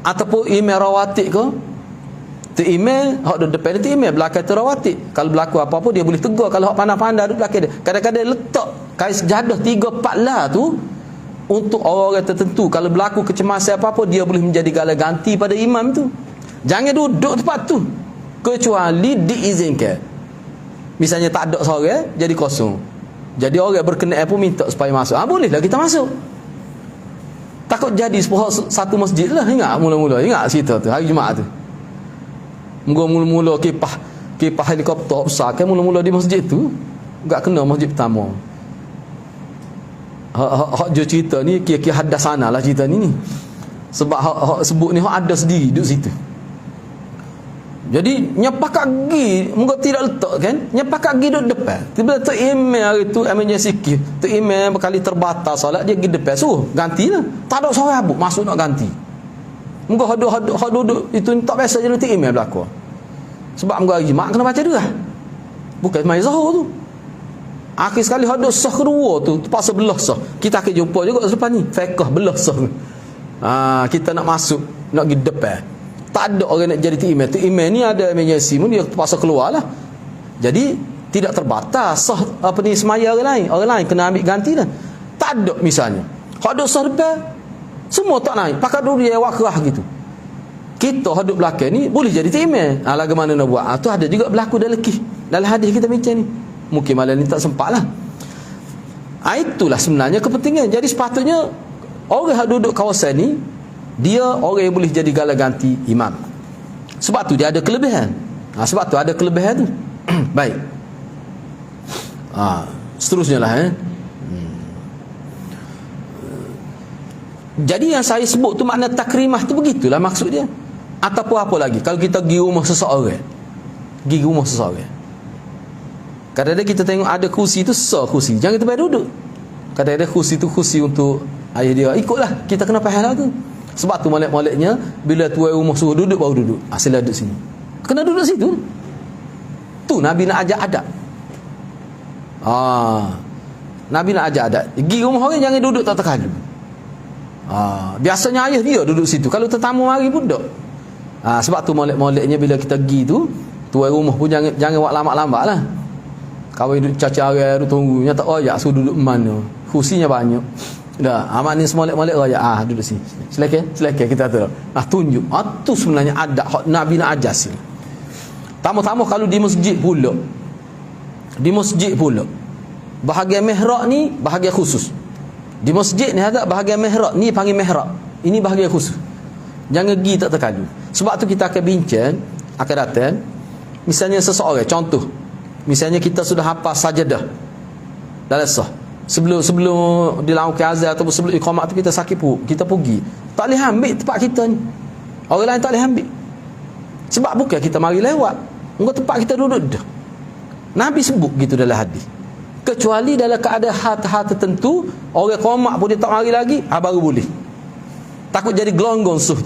Ataupun email rawatib ke, tu email hak duduk depan tu email, belakang tu rawatib. Kalau berlaku apa-apa dia boleh tegur. Kalau hak pandai-pandai duduk belakang dia, kadang-kadang letak kain sejadah 3-4 lah tu untuk orang tertentu. Kalau berlaku kecemasan apa-apa, dia boleh menjadi gala ganti pada imam tu. Jangan duduk tempat tu kecuali diizinkan. Misalnya tak ada seorang, jadi kosong, jadi orang berkenaan pun minta supaya masuk, bolehlah kita masuk. Takut jadi satu masjid lah. Ingat mula-mula, ingat cerita tu hari Jumaat tu, mula-mula kipah helikopter besar kan, mula-mula di masjid tu enggak kena masjid pertama. Hak je cerita ni kira-kira hadas sana lah cerita ni. Sebab hak sebut ni hak ada sendiri duduk situ. Jadi nyepak kaki, muka tidak letak kan, nyepak kaki duduk depan. Tiba-tiba tu email hari tu emergency sikit, tu email berkali terbatas solat, dia pergi depan, gantilah. Tak ada seorang abuk masuk nak ganti. Muka hak duduk itu tak biasa je tu email berlaku. Sebab muka hari mak kena baca dia. Bukan main Zuhur tu. Akhir sekali hak duduk sah kedua tu, terpaksa belah sah. Kita akan jumpa juga selepas ni, fiqh belah sah. Kita nak masuk, nak pergi depan, tak ada orang nak jadi imam. Imam ni ada emergency pun dia terpaksa keluar lah. Jadi tidak terbatas sah semaya orang lain kena ambil ganti lah. Tak ada misalnya hak duduk sah depan, semua tak naik, pakat dulu dia awak kerah gitu. Kita hak duduk belakang ni boleh jadi imam. Lagu mana nak buat? Tu ada juga berlaku dalam hadis kita bincang ni. Mungkin malam ni tak sempat lah. Itulah sebenarnya kepentingan. Jadi sepatutnya orang yang duduk kawasan ni, dia orang yang boleh jadi gala ganti imam. Sebab tu dia ada kelebihan. Sebab tu ada kelebihan tu. Baik. Seterusnya lah. Jadi yang saya sebut tu makna takrimah tu begitulah maksud dia. Ataupun apa lagi, kalau kita pergi rumah seseorang, kadang-kadang kita tengok ada kursi tu, kursi, jangan tempat duduk. Kadang-kadang kursi tu kursi untuk ayah dia, ikutlah, kita kena faham lah tu. Sebab tu molek-moleknya bila tuan rumah suruh duduk, baru duduk. Sila duduk sini, kena duduk situ. Tu Nabi nak ajar adab. Nabi nak ajar adab. Pergi rumah orang jangan duduk tak terkadu. Biasanya ayah dia duduk situ, kalau tetamu mari pun duduk. Sebab tu molek-moleknya bila kita pergi tu, tuan rumah pun jangan buat lambat-lambat lah. Kawan duduk cacar-cacar, duduk tunggu, nyata suruh duduk mana, kursinya banyak. Dah, amat ni semolek-molek raja. Duduk sini. Selekeh kita tu. Tunjuk. Tu sebenarnya adab Nabi nak ajar sini. Tamu-tamu kalau di masjid pula. Bahagian mihrab ni bahagian khusus. Di masjid ni ada bahagian mihrab, ni panggil mihrab. Ini bahagian khusus. Jangan pergi tak terkadu. Sebab tu kita akan bincang akan datang. Misalnya seseorang, contoh, misalnya kita sudah hafal sajadah dalam sah. Sebelum dilakukan azan ataupun sebelum iqamat tu kita sakit perut, kita pergi. Tak boleh ambil tempat kita ni. Orang lain tak boleh ambil. Sebab bukan kita mari lewat. Engkau tempat kita duduk dah. Nabi sebut gitu dalam hadis. Kecuali dalam keadaan hal-hal tertentu, orang qomak pun dia tak mari lagi, baru boleh. Takut jadi gelonggong sah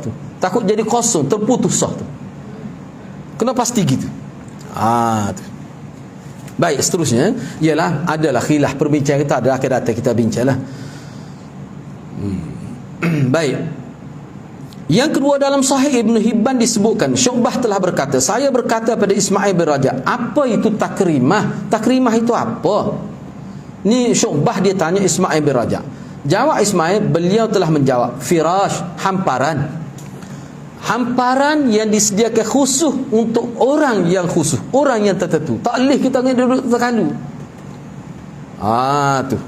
tu. Takut jadi kosong, terputus sah tu. Kena pasti gitu. Tu. Baik, seterusnya ialah adalah khilaf perbincangan kita ada akhir datang kita bincanglah. Baik. Yang kedua, dalam Sahih Ibn Hibban disebutkan Syu'bah telah berkata, saya berkata pada Ismail bin Raja, apa itu takrimah? Takrimah itu apa? Ni Syu'bah dia tanya Ismail bin Raja. Jawab Ismail, beliau telah menjawab, firash, hamparan. Hamparan yang disediakan khusus untuk orang yang khusus, orang yang tertentu. Tak boleh kita duduk terkandu. Tu.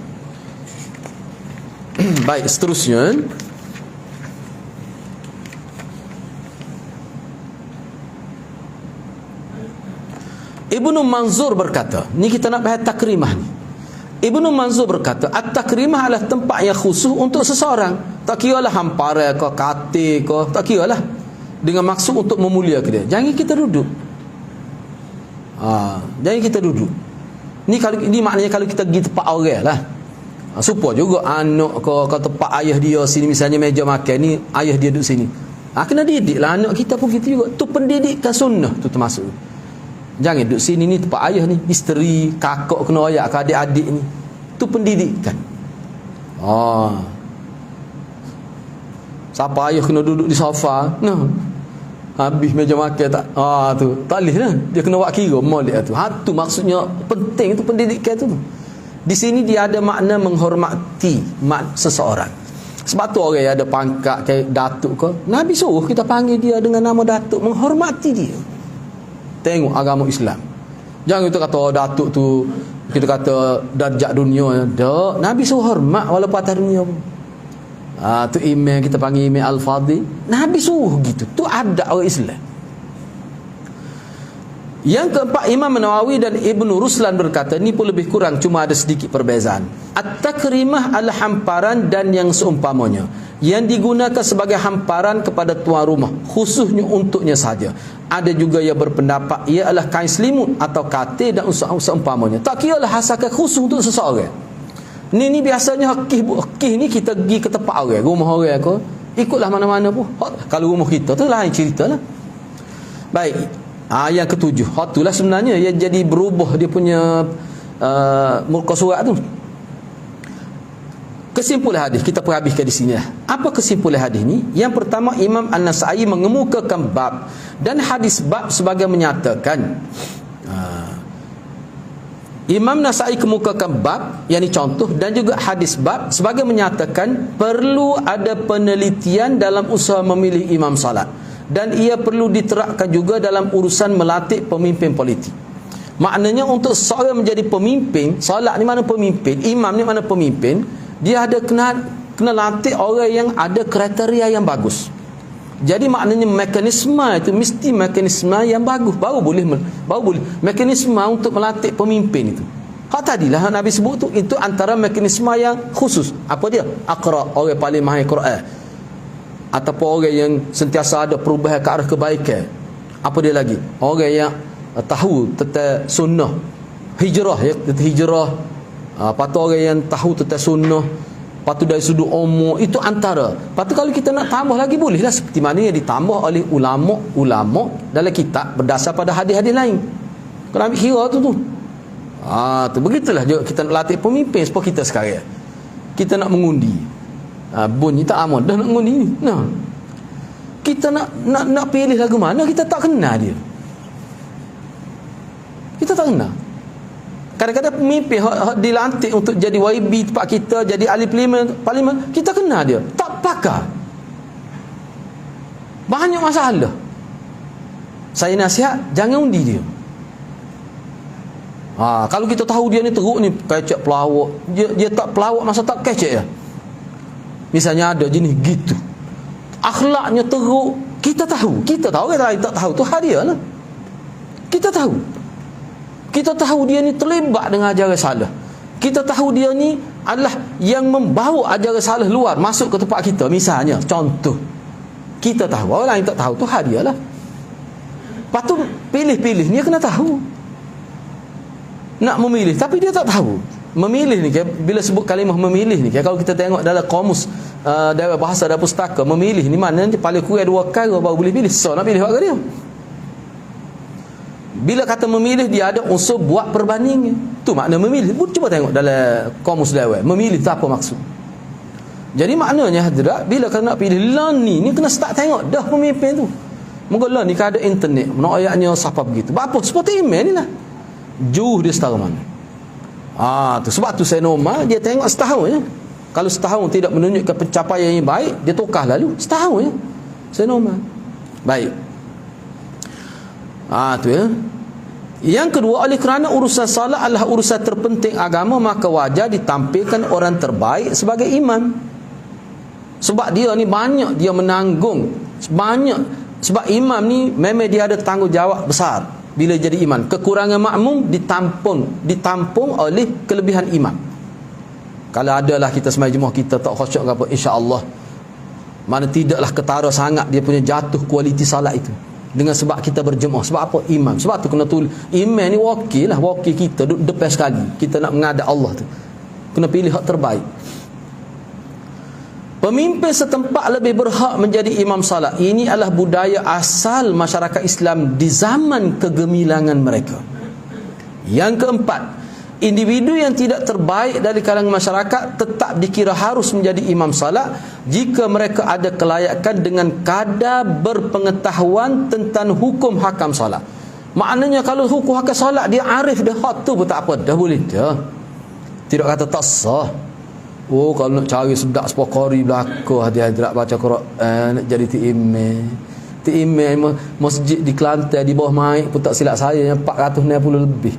Baik, seterusnya Ibnu Manzur berkata, ni kita nak bahas takrimah ni. Ibnu Manzur berkata, at-takrimah adalah tempat yang khusus untuk seseorang. Tak kiralah hamparan ke, katil ke, tak kiralah. Dengan maksud untuk memuliakan dia. Jangan kita duduk. Jangan kita duduk. Ni maknanya kalau kita pergi tempat orang lah. Supaya juga anak ke tempat ayah dia sini, misalnya meja makan ni, ayah dia duduk sini. Kena didik lah anak kita pun gitu juga. Tu pendidikan sunnah tu termasuk. Jangan duduk sini ni tempat ayah ni, isteri, kakak kena ayak ke adik-adik ni. Tu pendidikan. Siapa ayah kena duduk di sofa, habis meja makan tak, tu tak boleh lah. Dia kena buat kira molek tu. Tu maksudnya penting tu pendidikan tu. Di sini dia ada makna menghormati seseorang. Sebab tu orang yang ada pangkat kayak datuk ke, Nabi suruh kita panggil dia dengan nama datuk, menghormati dia. Tengok agama Islam. Jangan kita kata datuk tu kita kata darjat dunia. Tak, Nabi suruh hormat walaupun atas dunia pun. Tu imam kita panggil imam al-fadhil. Nabi suruh gitu. Tu adab orang Islam. Yang keempat, Imam Nawawi dan Ibnu Ruslan berkata, ni pun lebih kurang, cuma ada sedikit perbezaan. At-takrimah adalah hamparan dan yang seumpamanya, yang digunakan sebagai hamparan kepada tuan rumah, khususnya untuknya saja. Ada juga yang berpendapat ia adalah kain selimut atau katil dan seumpamanya. Tak kiralah hasilkan khusus untuk seseorang. Ni biasanya hakih ni kita pergi ke tempat orang, rumah orang ke, ikutlah mana-mana pun. Kalau rumah kita tu lain cerita lah. Baik. Yang ketujuh, itulah sebenarnya yang jadi berubah dia punya muka surat tu. Kesimpulan hadis kita perhabiskan di sini lah. Apa kesimpulan hadis ni? Yang pertama, Imam An-Nasa'i mengemukakan bab dan hadis bab sebagai menyatakan, Imam Nasa'i kemukakan bab, yang ini contoh, dan juga hadis bab sebagai menyatakan perlu ada penelitian dalam usaha memilih imam salat, dan ia perlu diterapkan juga dalam urusan melatih pemimpin politik. Maknanya untuk seorang menjadi pemimpin salat ni, mana pemimpin, imam ni mana pemimpin, dia ada kena latih orang yang ada kriteria yang bagus. Jadi maknanya mekanisme itu mesti mekanisme yang bagus, baru boleh mekanisme untuk melatih pemimpin itu. Tadilah Nabi sebut tu, itu antara mekanisme yang khusus. Apa dia? Aqra, orang paling mahir Quran, ataupun orang yang sentiasa ada perubahan ke arah kebaikan. Apa dia lagi? Orang yang tahu tentang sunnah, hijrah, hijrah. Patu orang yang tahu tentang sunnah, patu dari sudut umur, itu antara. Patu kalau kita nak tambah lagi bolehlah, seperti mana yang ditambah oleh ulama dalam kitab berdasar pada hadis-hadis lain. Kalau ambil kira tu. Tu begitulah juga kita nak latih pemimpin. Seperti kita sekarang, kita nak mengundi. Bunyi tak aman dah nak mengundi ni. Kita nak pilih lagu mana, kita tak kenal dia. Kita tak kenal. Kadang-kadang pemimpin dilantik untuk jadi YB tempat kita, jadi ahli parlimen, kita kenal dia, tak pakar. Banyak masalah. Saya nasihat, jangan undi dia. Kalau kita tahu dia ni teruk ni, kecek pelawak, dia tak pelawak masa tak kecek ya. Misalnya ada jenis gitu, akhlaknya teruk, kita tahu orang lain tak tahu, tu hal dia lah. Kita tahu dia ni terlibat dengan ajaran salah, kita tahu dia ni adalah yang membawa ajaran salah luar masuk ke tempat kita, misalnya contoh, kita tahu, orang lain tak tahu, tu hal dia lah. Lepas tu pilih dia kena tahu nak memilih, tapi dia tak tahu memilih ni. Bila sebut kalimah memilih ni, kalau kita tengok dalam kamus dalam bahasa dan pustaka, memilih ni maknanya paling kurang 2 perkara baru boleh pilih. So nak pilih apa dia? Bila kata memilih, dia ada unsur buat perbanding, tu makna memilih. Cuba tengok dalam kamus Dawai, memilih tu apa maksud. Jadi maknanya hadirat, bila kena nak pilih lan ni kena start tengok dah pemimpin tu. Moga lan ni kan ada internet, nak ayatnya siapa begitu. Apa seperti email ni lah, juh dia setara mana. Tu sebab tu Senoma dia tengok setahun je. Kalau setahun tidak menunjukkan pencapaian yang baik, dia tukar lalu setahun je Senoma. Baik. Tu ya. Yang kedua, oleh kerana urusan salat adalah urusan terpenting agama, maka wajar ditampilkan orang terbaik sebagai imam. Sebab dia ni banyak dia menanggung, sebab imam ni memang dia ada tanggungjawab besar. Bila jadi imam, kekurangan makmum ditampung oleh kelebihan imam. Kalau adalah kita semai jemaah kita tak khusyuk ke apa, insya-Allah mana tidaklah ketara sangat dia punya jatuh kualiti salat itu dengan sebab kita berjemaah. Sebab apa? Imam. Sebab tu kena tulis imam ni wakil kita duduk depan sekali, kita nak menghadap Allah tu kena pilih hak terbaik. Pemimpin setempat lebih berhak menjadi imam salat. Ini adalah budaya asal masyarakat Islam di zaman kegemilangan mereka. Yang keempat, individu yang tidak terbaik dari kalangan masyarakat tetap dikira harus menjadi imam salat jika mereka ada kelayakan dengan kadar berpengetahuan tentang hukum hakam salat. Maknanya kalau hukum hakam salat dia arif, dia hak tu pun tak apa, dah boleh dah. Tidak kata tak sah. Kalau nak cari sedak sepokori belakang hadirat baca Quran, nak jadi imam masjid di Kelantan di bawah Maik pun tak silap saya 460 lebih.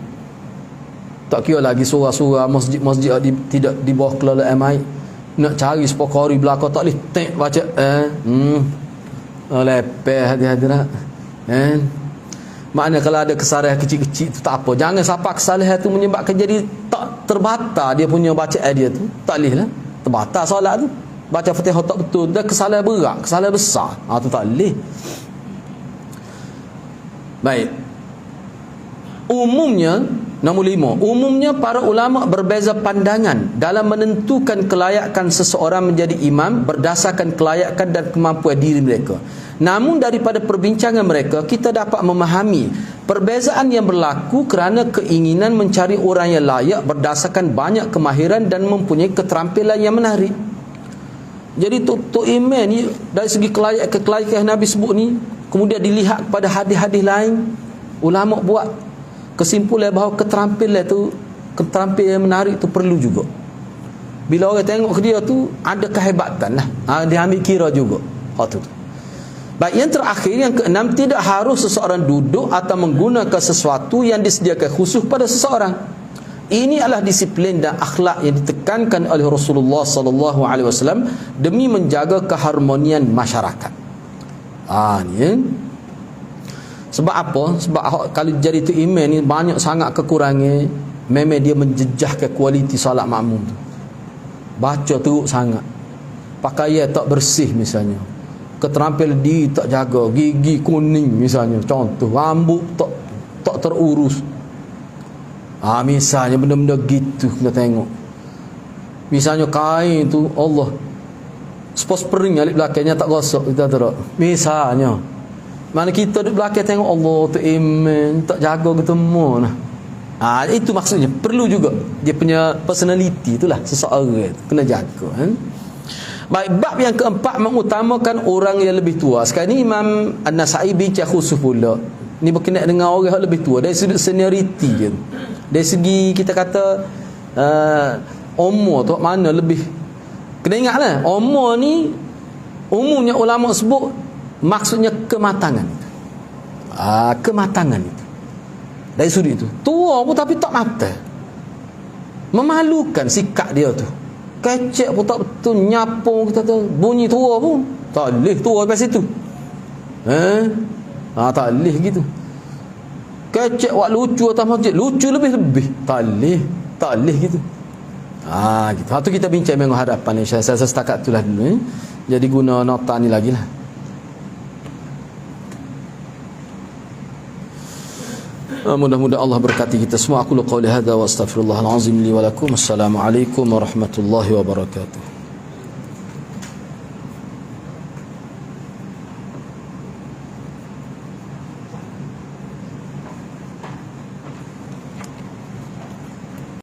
Tak kira lagi surah-surah masjid-masjid tidak di bawah kelolaan Maik. Nak cari sepokori belakang tak boleh tek baca lepeh hadirat. Maknanya kalau ada kesalahan kecil-kecil tu tak apa. Jangan sampai kesalahan tu menyebabkan jadi tak terbatal dia punya bacaan dia tu. Tak boleh lah. Terbatal solat tu. Baca Fatihah tak betul. Dah kesalahan berat, kesalahan besar. Tu tak boleh. Baik. Nombor 5. Umumnya para ulama berbeza pandangan dalam menentukan kelayakan seseorang menjadi imam berdasarkan kelayakan dan kemampuan diri mereka. Namun daripada perbincangan mereka, kita dapat memahami perbezaan yang berlaku kerana keinginan mencari orang yang layak berdasarkan banyak kemahiran dan mempunyai keterampilan yang menarik. Jadi tu iman ni dari segi kelayakan Nabi sebut ni, kemudian dilihat kepada hadis-hadis lain, ulama buat kesimpulan bahawa keterampilan yang menarik tu perlu juga. Bila orang tengok ke dia tu ada kehebatan lah, dia ambil kira juga hak tu. Baik, yang terakhir, yang keenam, tidak harus seseorang duduk atau menggunakan sesuatu yang disediakan khusus pada seseorang. Ini adalah disiplin dan akhlak yang ditekankan oleh Rasulullah sallallahu alaihi wasallam demi menjaga keharmonian masyarakat. Ni sebab apa? Sebab kalau jadi tu imam ni banyak sangat kekurangan, memang dia menjejahkan kualiti solat makmum tu. Baca teruk sangat, pakaian tak bersih misalnya, keterampilan diri tak jaga, gigi kuning misalnya, contoh, rambut tak terurus. Misalnya benda-benda gitu kita tengok. Misalnya kain tu Allah spring alik belakangnya tak gosok, kita tahu. Misalnya mana kita duduk belakang tengok Allah tu iman tak jaga ketemu nah. Itu maksudnya perlu juga dia punya personality itulah seseorang tu kena jaga kan. Baik, bab yang keempat mengutamakan orang yang lebih tua. Sekarang ni Imam An-Nasai bincang khusus pula. Ni berkenaan dengan orang yang lebih tua dari segi seniority dia. Dari segi kita kata umur tu mana lebih. Kena ingatlah, umur ni umumnya ulama sebut maksudnya kematangan. Kematangan itu. dari sudut itu. Tua pun tapi tak mata. Memalukan sikap dia tu. Kecek pun tak betul, nyapung kita tu, bunyi tua pun tak boleh tua kat situ. Tak boleh gitu. Kecek buat lucu atas masjid, lucu lebih-lebih. Tak boleh gitu. Gitu. Tu kita bincang minggu hadapan ni. Saya setakat itulah dulu. Jadi guna nota ni lagi lah. Mudah-mudahan Allah berkati kita semua. Aku qauli hadza wa astaghfirullahal azim li wa lakum. Assalamualaikum warahmatullahi wabarakatuh.